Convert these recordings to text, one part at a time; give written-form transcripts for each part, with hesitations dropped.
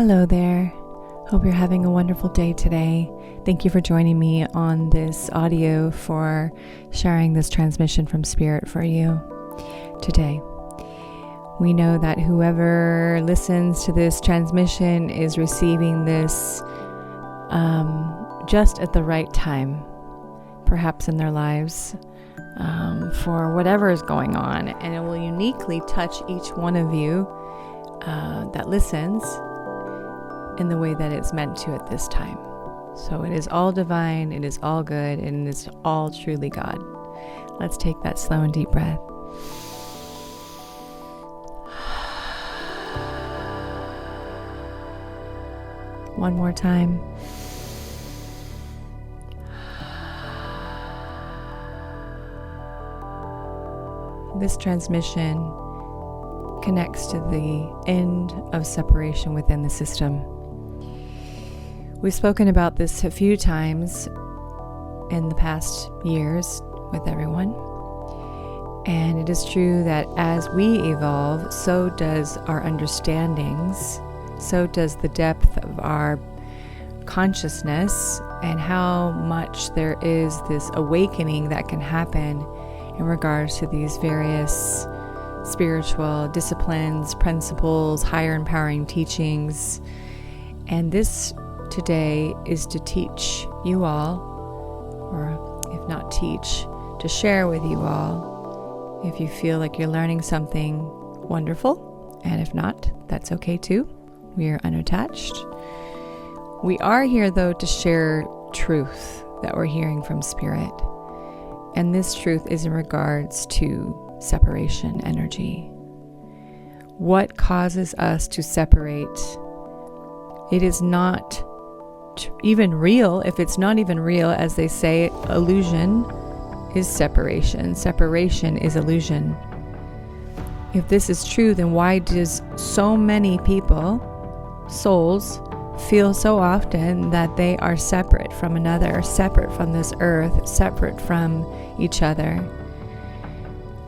Hello there. Hope you're having a wonderful day today. Thank you for joining me on this audio for sharing this transmission from Spirit for you today. We know that whoever listens to this transmission is receiving this just at the right time, perhaps in their lives, for whatever is going on, and it will uniquely touch each one of you that listens in the way that it's meant to at this time. So it is all divine, it is all good, and it is all truly God. Let's take that slow and deep breath. One more time. This transmission connects to the end of separation within the system. We've spoken about this a few times in the past years with everyone. And it is true that as we evolve, so does our understandings, so does the depth of our consciousness, and how much there is this awakening that can happen in regards to these various spiritual disciplines, principles, higher empowering teachings. And this today is to teach you all, or if not teach, to share with you all. If you feel like you're learning something wonderful, and if not, that's okay too. We are unattached. We are here though to share truth that we're hearing from Spirit. And this truth is in regards to separation energy. What causes us to separate? It is not even real. If it's not even real, as they say, illusion is separation. Separation is illusion. If this is true, then why does so many people, souls, feel so often that they are separate from another, separate from this earth, separate from each other?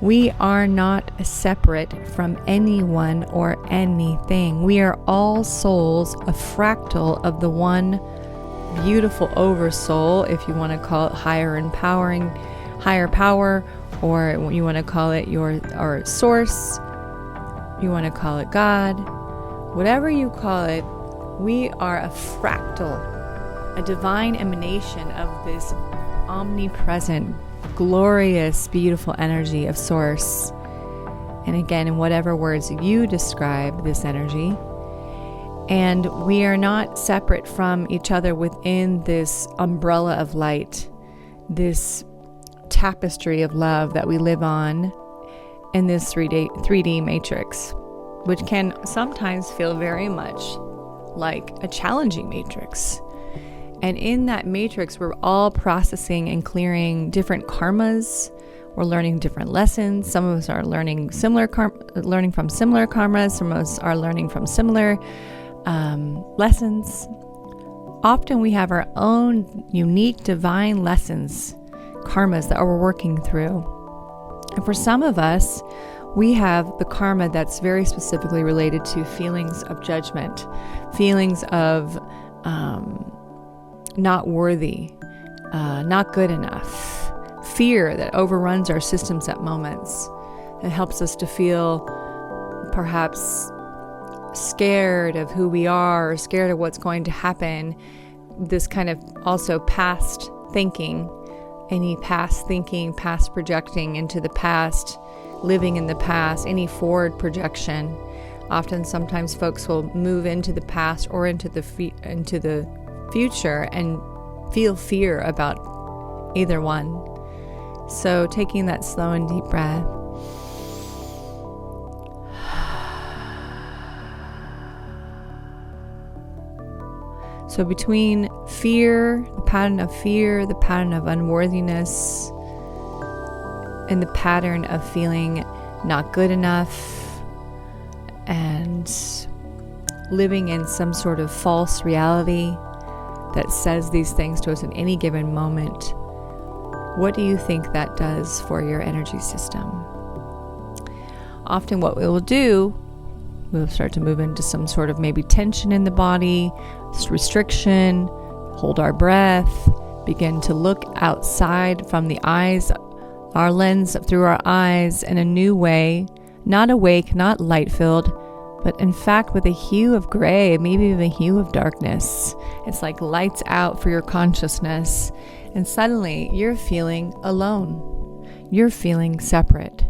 We are not separate from anyone or anything. We are all souls, a fractal of the one beautiful oversoul, if you want to call it higher power, or you want to call it our source, you want to call it God, whatever you call it. We are a fractal, a divine emanation of this omnipresent, glorious, beautiful energy of Source. And again, in whatever words you describe this energy. And we are not separate from each other within this umbrella of light, this tapestry of love that we live on in this 3D matrix, which can sometimes feel very much like a challenging matrix. And in that matrix, we're all processing and clearing different karmas. We're learning different lessons. Some of us are learning from similar karmas. Some of us are learning from similar lessons. Often we have our own unique divine lessons, karmas that we're working through. And for some of us, we have the karma that's very specifically related to feelings of judgment, feelings of not worthy, not good enough, fear that overruns our systems at moments. It helps us to feel perhaps scared of who we are, or scared of what's going to happen. This kind of also past thinking, any past thinking, past projecting into the past, living in the past, any forward projection. Often, sometimes folks will move into the past or into the future and feel fear about either one. So taking that slow and deep breath. So between fear, the pattern of fear, the pattern of unworthiness, and the pattern of feeling not good enough, and living in some sort of false reality that says these things to us in any given moment, what do you think that does for your energy system? Often what we will do We'll start to move into some sort of maybe tension in the body, restriction, hold our breath, begin to look outside from the eyes, our lens through our eyes in a new way, not awake, not light-filled, but in fact with a hue of gray, maybe even a hue of darkness. It's like lights out for your consciousness, and suddenly you're feeling alone. You're feeling separate.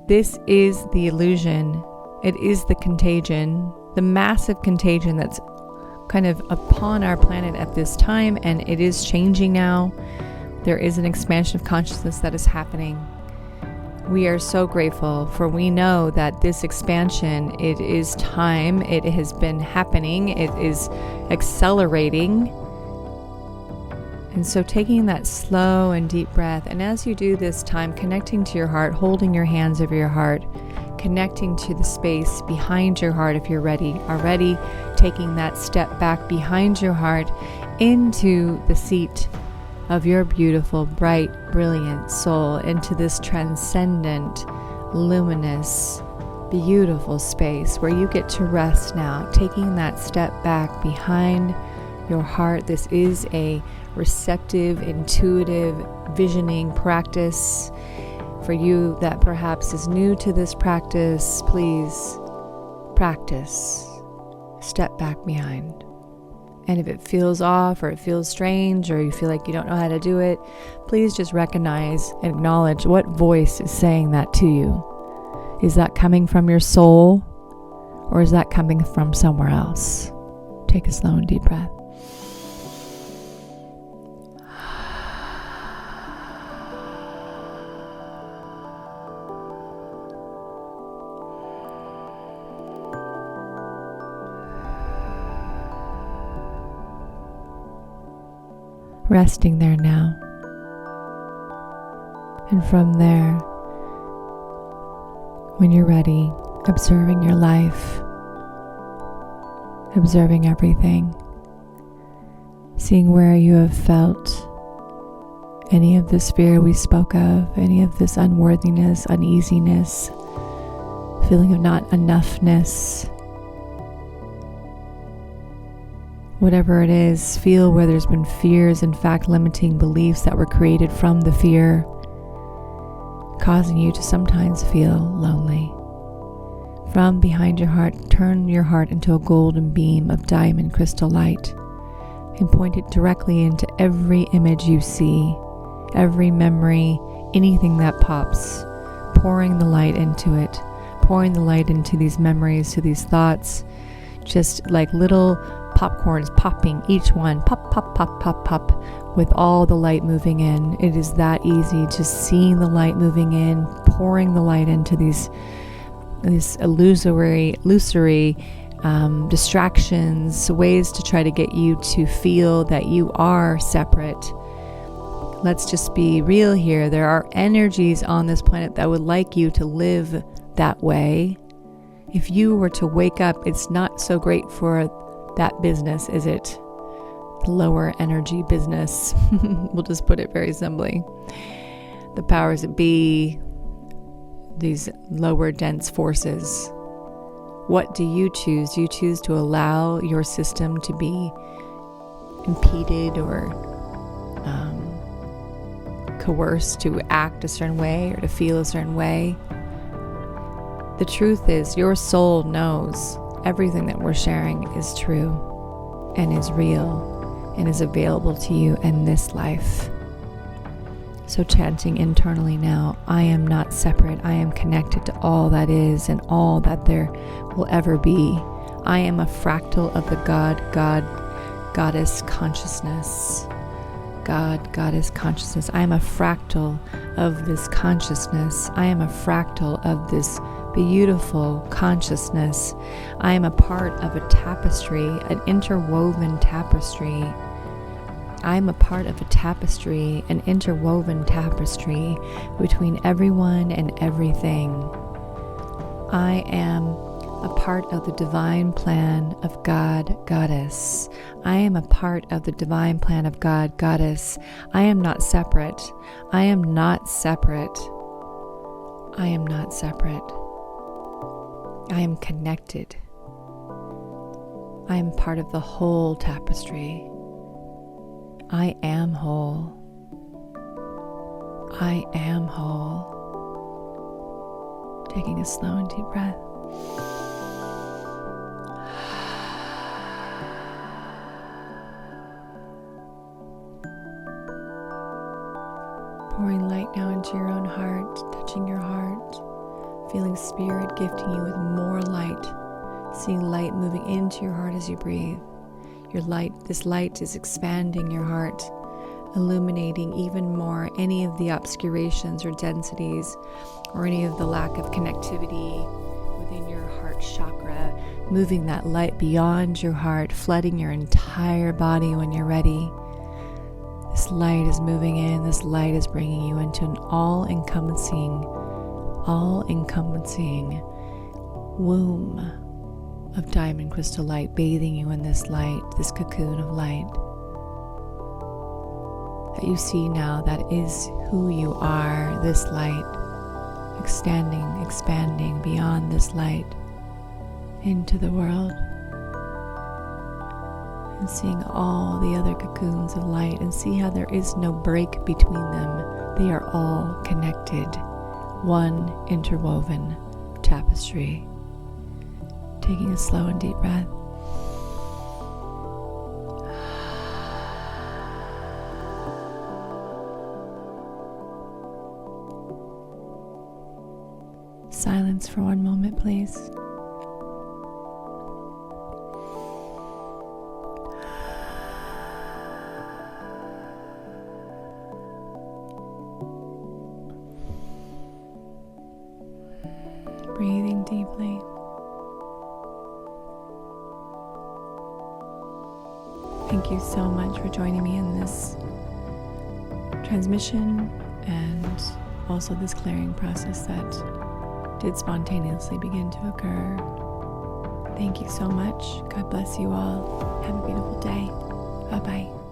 This is the illusion. It is the contagion, the massive contagion that's kind of upon our planet at this time, and it is changing now. There is an expansion of consciousness that is happening. We are so grateful, for we know that this expansion, it is time, it has been happening, it is accelerating. And so taking that slow and deep breath, and as you do this time, connecting to your heart, holding your hands over your heart, connecting to the space behind your heart if you're already taking that step back behind your heart into the seat of your beautiful, bright, brilliant soul, into this transcendent, luminous, beautiful space where you get to rest now, taking that step back behind your heart. This is a receptive, intuitive, visioning practice. For you that perhaps is new to this practice, please practice. Step back behind. And if it feels off or it feels strange or you feel like you don't know how to do it, please just recognize and acknowledge what voice is saying that to you. Is that coming from your soul or is that coming from somewhere else? Take a slow and deep breath. Resting there now. And from there, when you're ready, observing your life, observing everything, seeing where you have felt any of this fear we spoke of, any of this unworthiness, uneasiness, feeling of not enoughness. Whatever it is, feel where there's been fears, in fact, limiting beliefs that were created from the fear, causing you to sometimes feel lonely. From behind your heart, turn your heart into a golden beam of diamond crystal light and point it directly into every image you see, every memory, anything that pops, pouring the light into it, pouring the light into these memories, to these thoughts, just like little popcorns popping, each one pop, pop, pop, pop, pop, with all the light moving in. It is that easy, just seeing the light moving in, pouring the light into these illusory distractions, ways to try to get you to feel that you are separate. Let's just be real here. There are energies on this planet that would like you to live that way. If you were to wake up, it's not so great for that business, is it? The lower energy business. We'll just put it very simply. The powers that be, these lower dense forces. What do you choose? Do you choose to allow your system to be impeded or coerced to act a certain way or to feel a certain way? The truth is, your soul knows everything that we're sharing is true and is real and is available to you in this life. So chanting internally now, I am not separate. I am connected to all that is and all that there will ever be. I am a fractal of the Goddess consciousness. Goddess consciousness. I am a fractal of this consciousness. I am a fractal of this beautiful consciousness. I am a part of a tapestry, an interwoven tapestry. I am a part of a tapestry, an interwoven tapestry between everyone and everything. I am a part of the divine plan of God, Goddess. I am a part of the divine plan of God, Goddess. I am not separate. I am not separate. I am not separate. I am connected. I am part of the whole tapestry. I am whole. I am whole. Taking a slow and deep breath. Pouring light now into your own heart, touching your heart, feeling Spirit gifting you with more light, seeing light moving into your heart as you breathe. This light is expanding your heart, illuminating even more any of the obscurations or densities or any of the lack of connectivity within your heart chakra, moving that light beyond your heart, flooding your entire body when you're ready. This light is moving in, this light is bringing you into an all-encompassing womb of diamond crystal light, bathing you in this light, this cocoon of light that you see now, that is who you are. This light expanding beyond this light into the world, and seeing all the other cocoons of light, and see how there is no break between them. They are all connected, one interwoven tapestry. Taking a slow and deep breath. Silence for one moment, please. Breathing deeply. Thank you so much for joining me in this transmission and also this clearing process that did spontaneously begin to occur. Thank you so much. God bless you all. Have a beautiful day. Bye-bye.